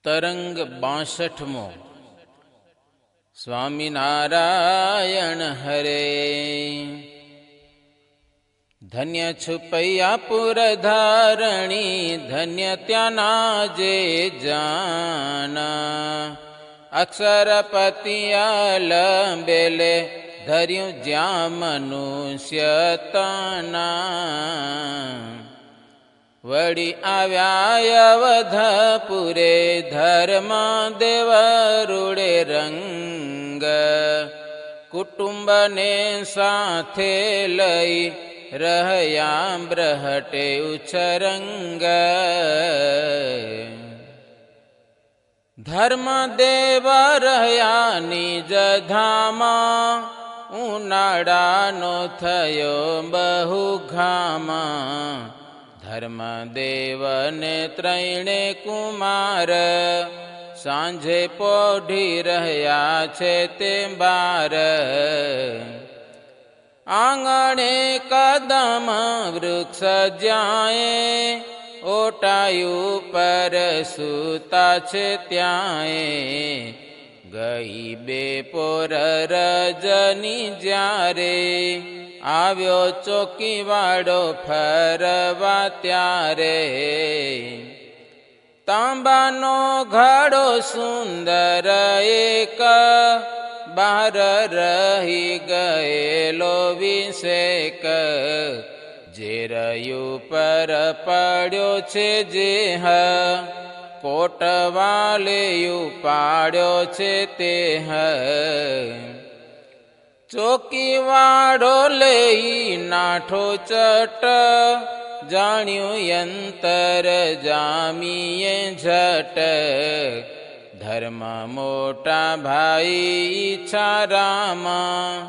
તરંગ 62મો. સ્વામિનારાયણ હરે. ધન્ય છુપૈયા પુરધારણી, ધન્ય ત્યાંના જે જાના. અક્ષરપતિ આલંબેલે ધર્યું જ્યાં મનુષ્ય તના. વળી આવ્યા અવધપુરે ધર્મ દેવરુડે રંગ. કુટુંબને સાથે લઈ રહ્યા બ્રહટે ઉચ્છરંગ. ધર્મદેવ રહ્યા નિજ ધામા, ઉનાળાનો થયો બહુ ઘામા. ધર્મદેવને ત્રણે કુમાર, સાંજે પોઢી રહ્યા છે તે બાર. આંગણે કદમ વૃક્ષ જ્યાંએ, ઓટાયું પર સૂતા છે ત્યાંએ. ગઈ બેપોર રજની જ્યારે, આવ્યો ચોકીવાડો ફરવા ત્યારે. તાંબાનો ઘડો સુંદર એક, બહાર રહી ગયેલો વિશેક. જે રહ્યું પર પડ્યો છે જે હ, કોટવાલે ઉપાડ્યો છે તે હ. ચોકીવાડો લઈ નાઠો ચટ, જાણ્યું યંતર જામીએ ઝટ. ધર્મ મોટા ભાઈ ઈચ્છારામાં,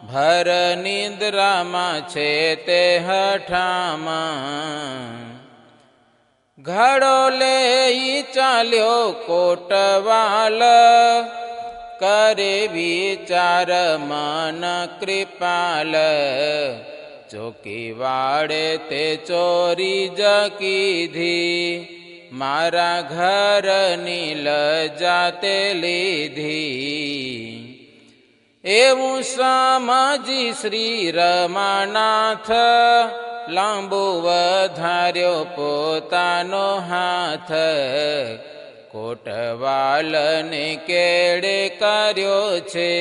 ભર નિદ્રામાં છે તે હઠામાં. ઘડો લઈ ચાલ્યો કોટવાલ, કરે વિચાર મન કૃપાલ. ચોકીવાડે તે ચોરી જ કીધી, મારા ઘરની લજા તે લીધી. એવું સમજી શ્રી રમાનાથ, લાંબુ વધાર્યો પોતાનો હાથ. કોટવાલને કેડે કર્યો છે,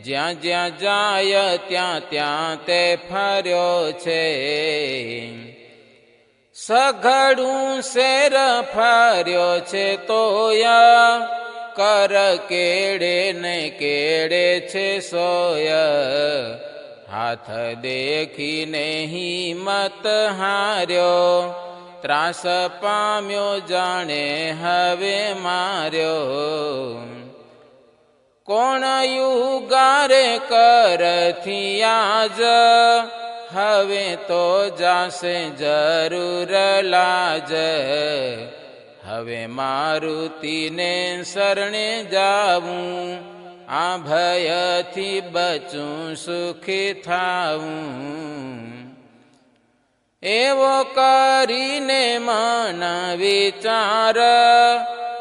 જ્યાં જ્યાં જાય ત્યાં ત્યાં તે ફર્યો છે. સઘળું શેર ફર્યો છે તોય, કર કેડે ને કેડે છે સોય. હાથ દેખીને હિંમત હાર્યો, ત્રાસ પામ્યો જાણે હવે માર્યો. કોણ યુગારે કરથી આજ, હવે તો જાશે જરૂર લાજ. હવે મારુતિને શરણે જાવું, આ ભયથી બચું સુખી થાવું. એવો કરીને મન વિચાર,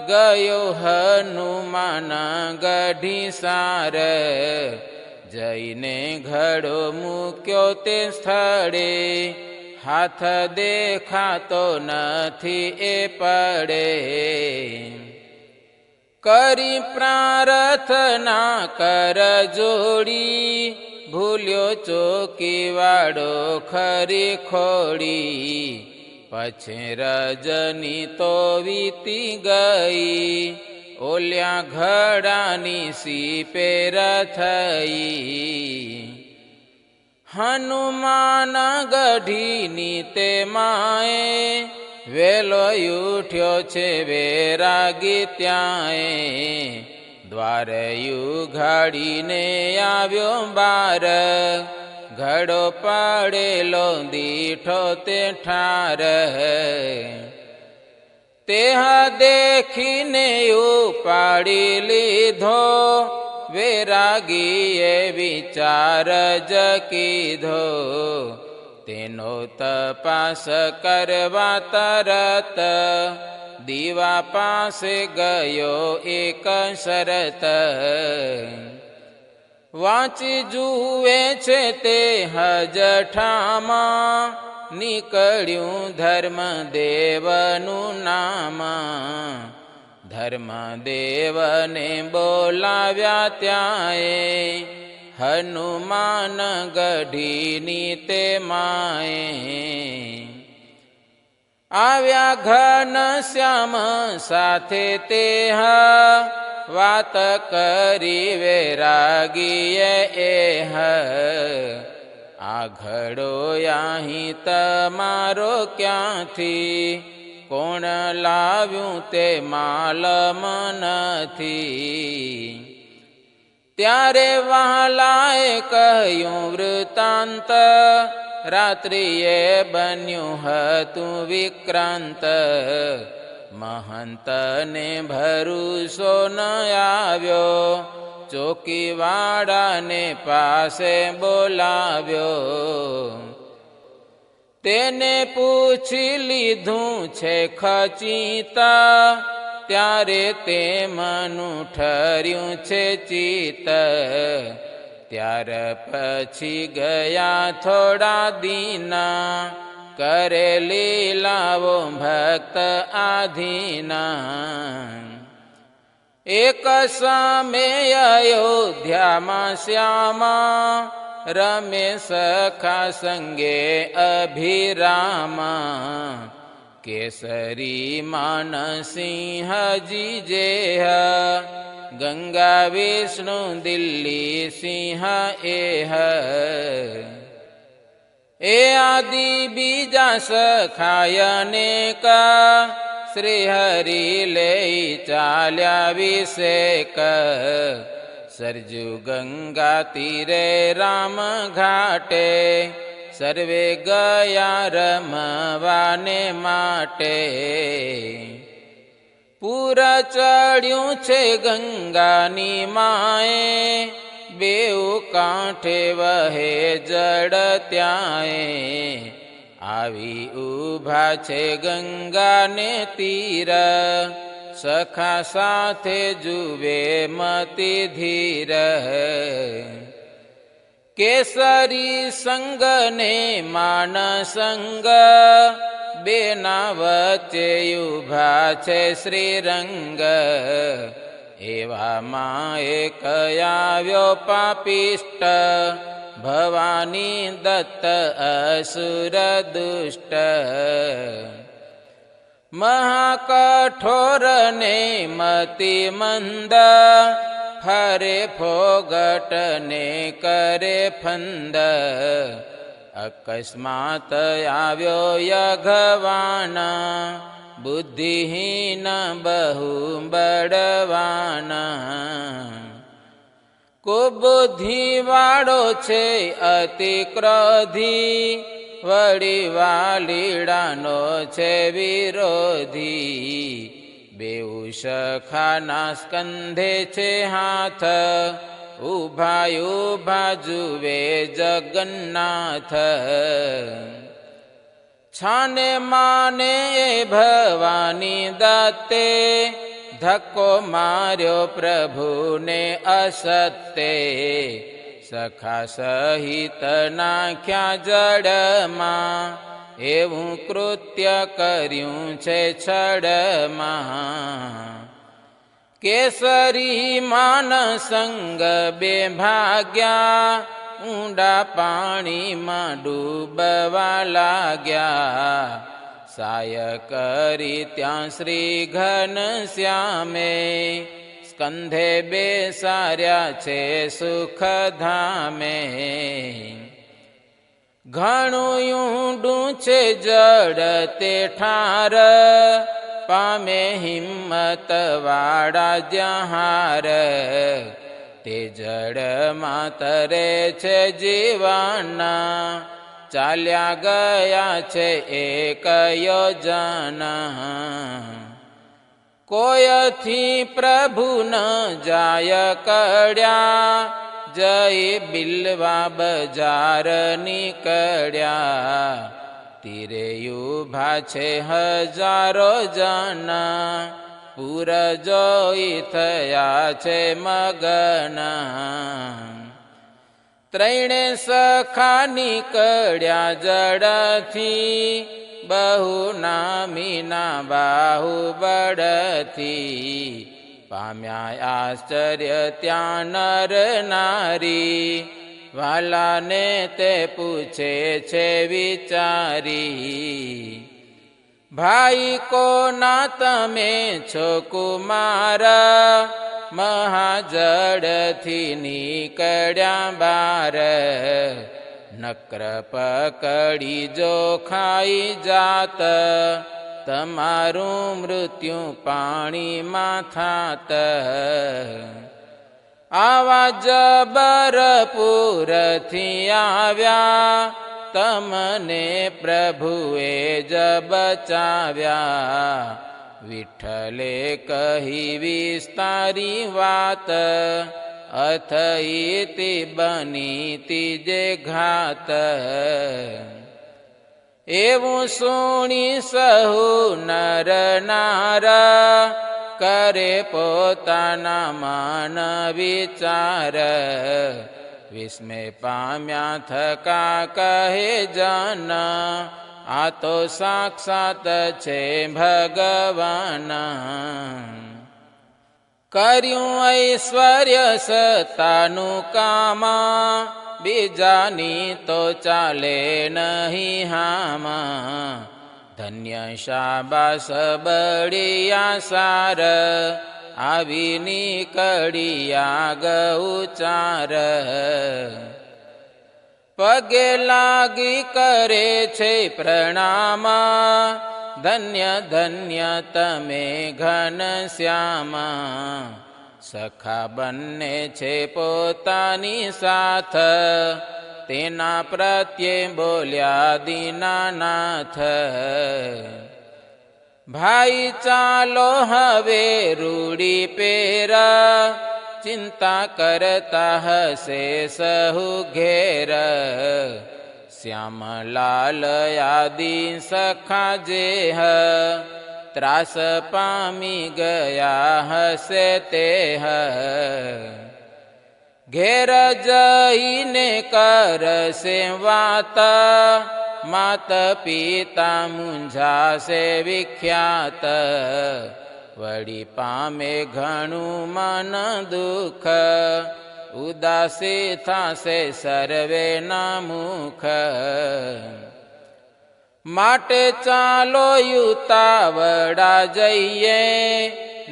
ગયો હનુમાન ગઢી સાર. જઈને ઘડો મૂક્યો તે સ્થળે, હાથ દેખાતો નથી એ પડે. કરી પ્રાર્થના કર જોડી, ભૂલ્યો ચોકીવાડો ખરી ખોડી. પછી રજની તો વીતી ગઈ, ઓલ્યા ઘડાની સીપેર થઈ. હનુમાન ગઢીની તે માએ, વેલો ઉઠ્યો છે વેરાગી ત્યાંય. દ્વારે ઉઘાડીને આવ્યો બાર, ઘડો પડેલો દીઠો તે ઠાર. તેહ દેખીને ઉપાડી લીધો, વેરાગીએ વિચાર જ કીધો. તેનો તપાસ કરવા તરત દીવા પાસે ગયો એક શરત, વાંચી જુએ છે તે હજઠામાં, નીકળ્યું ધર્મદેવનું નામ. ધર્મદેવને બોલાવ્યા ત્યાંએ, હનુમાન ગઢીની તે માએ. આવ્યા ઘનશ્યામ સાથે તે વાત કરી વૈરાગીએ એહ. આ ઘડો અહીં તમારો ક્યાંથી, કોણ લાવ્યું તે માલમ નથી. ત્યારે વહાલાએ કહ્યું વૃતાંત, રાત્રિએ બન્યું હતું વિક્રાંત. મહંતને ભરોસો ન આવ્યો, ચોકીવાળાને પાસે બોલાવ્યો. તેને પૂછી લીધું છે ખચીતા, ત્યારે તે મનું ઠર્યું છે ચિત્ત. ત્યાર પછી ગયા થોડા દીના, કરે લીલાવો ભક્ત આધીના. એક સમય અયોધ્યામાં શ્યામા, રમે સખા સંગે અભિરામા. કેસરી માનસિંહજી જેહ, ગંગા વિષ્ણુ દિલ્હી સિંહ એહ. એ આદિ બીજા સખાયનેક, શ્રી હરિ લઈ ચાલ્યા વિષેક. સરજુ ગંગા તીરે રામ ઘાટે, સર્વે ગયા રમવાને માટે. પૂર ચડ્યું છે ગંગાની માએ, બેઉ કાંઠે વહે જળ ત્યાંએ. આવી ઊભા છે ગંગાને તીર, સખા સાથે જુએ મતિ ધીર. કેસરી સંગને માન સંગ, બેના વચ્ચે ઊભા છે શ્રીરંગ. એવામાં એક આવ્યો પાપિષ્ટ, ભવાની દત્ત અસુર દુષ્ટ. મહાકઠોર ને મતિ મંદ, ફરે ફોગટ ને કરે ફંદ. અકસ્માત આવ્યો યઘવાન, બુદ્ધિહીન બહુ બળવાન. કુબુદ્ધિવાળો છે અતિ ક્રોધી, વળી વાલીડાનો છે વિરોધી. બેઉ સખાના સ્કંધે છે હાથ, ઊભા ઊભા જુએ જગન્નાથ. છાને માને ભવાની દત્તે, ધક્કો માર્યો પ્રભુને અસત્તે. સખા સહિત નાખ્યા જળમાં, એવું કૃત્ય કર્યું છે છળમાં. કેસરી માન સંગ બે ભાગ્યા, ઊંડા પાણીમાં ડૂબવા લાગ્યા. સાય કરી ત્યાં શ્રી ઘનશ્યામે, સ્કંધે બેસાર્યા છે સુખધામે. ઘણું ઊંડું છે જળ તે ઠાર, પામે હિંમત વાળા જહાર. તે જળમાં તરે છે જીવાના, ચાલ્યા ગયા છે એક યોજના. કોયથી પ્રભુ ન જાય કડ્યા, જય બિલવા બજાર નીકળ્યા. તીરે ઉભા છે હજારો જના, પૂર જોઈ થયા છે મગન. ત્રણે સખા નીકળ્યા જડથી, બહુ નામીના બાહુબળથી. પામ્યા આશ્ચર્ય ત્યાં નર નારી, વાલાને તે પૂછે છે વિચારી. ભાઈ કોના તમે છો કુમાર, મહાજળથી નીકળ્યા બાર. નક્ર પકડી જો ખાઈ જાત, તમારું મૃત્યુ પાણીમાં થાત. આવા જબરપુરથી આવ્યા, તમને પ્રભુએ જ બચાવ્યા. વિઠ્ઠલે કહી વિસ્તારી વાત, અથઈતિ બનીતી જે ઘાત. એવું સુણી સહુ નર નાર, કરે પોતાના મન વિચાર. વિસ્મય પામ્યા થકા કહે જન, આ તો સાક્ષાત છે ભગવાન. કર્યું ઐશ્વર્ય સત્તાનું કામ, બીજાની તો ચાલે નહીં હામાં. ધન્ય શાબાસ બળિયા સાર, આવી નીકળ્યા ગૌચાર. પગે લાગી કરે છે પ્રણામ, ધન્ય ધન્ય તમે ઘનશ્યામ. સખા બંને છે પોતાની સાથ, તેના પ્રત્યે બોલ્યા દીનાનાથ. ભાઈ ચાલો હવે રૂડી પેર, ચિંતા કરતા હશે સહુ ઘેર. શ્યામલાલ આદિ સખા જેહ, ત્રાસ પામી ગયા હશે તેહ. ઘેર જઈને કરશે વાત, માત પિતા મૂંઝાશે વિખ્યાત. વળી પામે ઘણું મન દુઃખ, ઉદાસી થાશે સર્વેના મુખ. માટે ચાલો યુતાવડા જઈએ,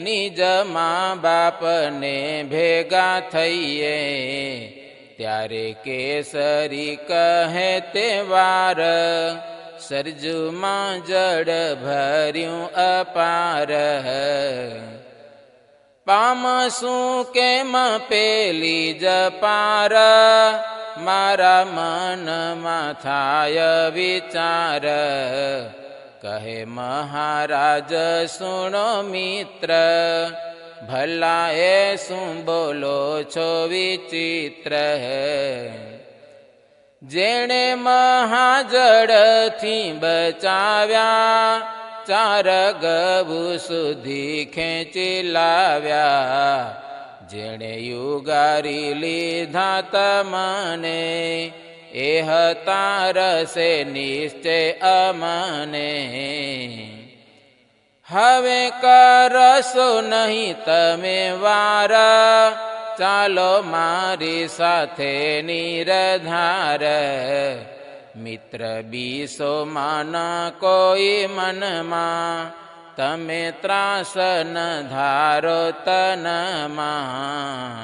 નિજ મા બાપને ભેગા થઈએ. ત્યારે કેસરી કહે તે વાર, સરજુમાં જળ ભર્યું અપાર. પામશું કેમ પેલી જ પાર, મારા મનમાં થાય વિચાર. કહે મહારાજ સુણો મિત્ર, ભલા એ શું બોલો છો વિચિત્ર. જેણે મહાજળથી બચાવ્યા, ચાર ગભુ સુધી ખેંચી લાવ્યા. જેણે યુગારી લીધા તમને, એ હતા રસે નિશ્ચય અમને. હવે કરશો નહીં તમે વાર, ચાલો મારી સાથે નિરધાર. મિત્ર બીસો માના કોઈ મનમાં, તમે ત્રાસ ન ધારો તનમાં.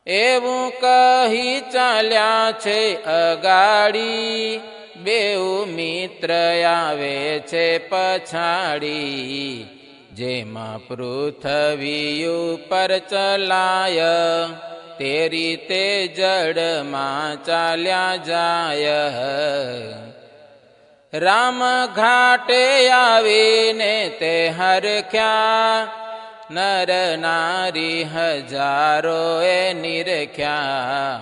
એવું કહી ચાલ્યા છે અગાડી, બેઉ મિત્ર આવે છે પછાડી. જેમાં પૃથ્વી ઉપર ચલાય, તે રીતે જડમાં ચાલ્યા જાય. રામ ઘાટે આવીને તે હરખ્યા, નર નારી હજારો એ નિરખ્યા.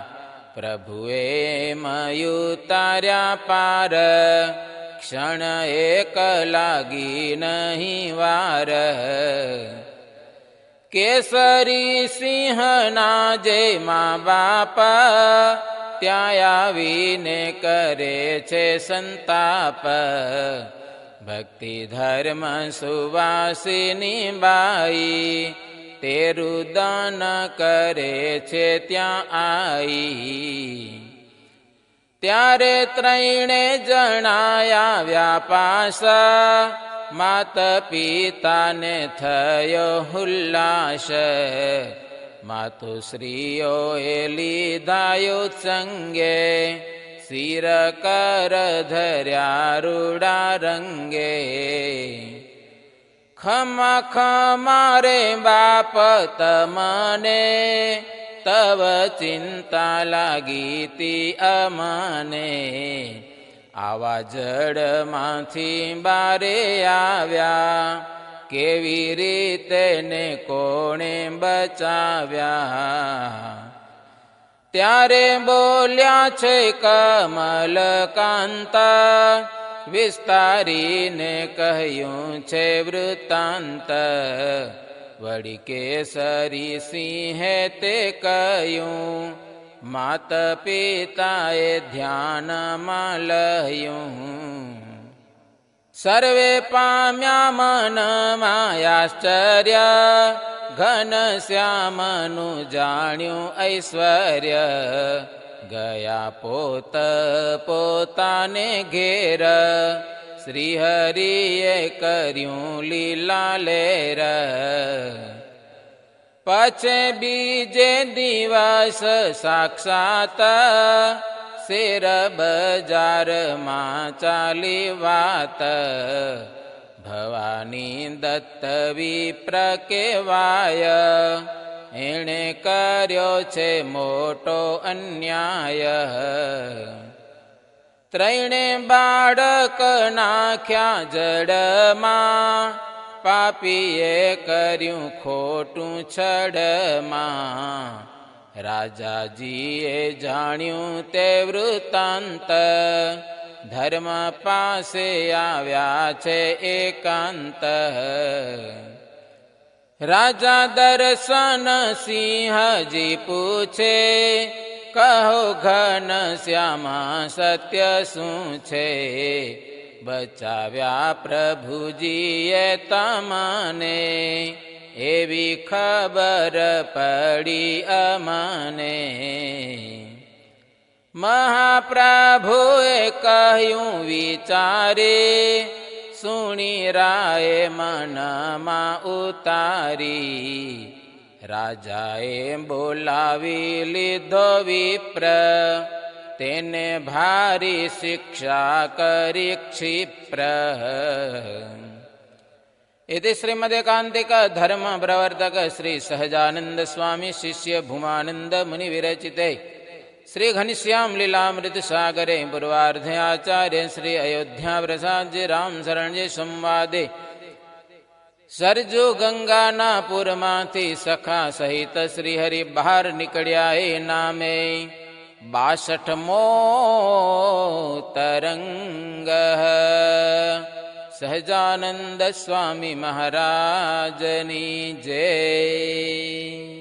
પ્રભુએ મયું તાર્યા પાર, ક્ષણ એક લાગી નહીં વાર. કેસરી સિંહના જે મા બાપ, ત્યાં આવીને કરે છે સંતાપ. ભક્તિ ધર્મ સુવાસિની બાઈ, તેરું દાન કરે છે ત્યાં આઈ. ત્યારે ત્રણે જણાયા વ્યાપાસ, માત પિતાને થયો હુલ્લાસ. માતુશ્રીઓએ લીધાયો સંગે, શિર કર ધર્યા રૂડા રંગે. ખમા ખમા રે બાપ તમને, તવ ચિંતા લાગી તી અમને. આવા જડમાંથી બારે આવ્યા, કેવી રીતે ને કોણે બચાવ્યા. ત્યારે બોલ્યા છે કમલકાંત, વિસ્તારીને કહ્યું છે વૃત્તાંત. વળી કેસરી સિંહે તે કહ્યું, માત પિતાએ ધ્યાનમાં લયું. સર્વે પામ્યા મનમાં આશ્ચર્ય, ઘનશ્યામનું જાણ્યું ઐશ્વર્ય. ગયા પોત પોતાને ઘેર, શ્રીહરિએ કર્યું લીલા લેર. પછે બીજે દિવસ સાક્ષાત, શેર બજારમાં ચાલી વાત. ભવાની દત્ત વિપ્ર કહેવાય, એણે કર્યો છે મોટો અન્યાય. ત્રણે બાળક નાખ્યા જડમાં, પાપીએ કર્યું ખોટું છડમાં. રાજાજીએ જાણ્યું તે વૃત્તાંત, ધર્મ પાસે આવ્યા છે એકાંત. રાજા દર્શન સિંહજી પૂછે, કહો ઘનશ્યામા સત્ય શું છે. બચાવ્યા પ્રભુજીએ તમને, એવી ખબર પડી અમને. મહાપ્રભુએ કહ્યું વિચારે, સુણી રાયે મનમાં ઉતારી. રાજાએ બોલાવી લીધો વિપ્ર, તેને ભારી શિક્ષા કરી ક્ષિપ્ર. इति श्रीमदेकांतिक धर्म प्रवर्तक श्री सहजानंद स्वामी शिष्य भूमानंद मुनि विरचिते श्री घनश्याम लीलामृत सागरे पूर्वार्धे आचार्य श्री अयोध्या प्रसाद जी राम शरण जी संवादे सरजू गंगाना पुरमांथी सखा सहित श्रीहरि बहार निकळ्या ए नामे 62मो तरंग. સહજાનંદ સ્વામી મહારાજની જય.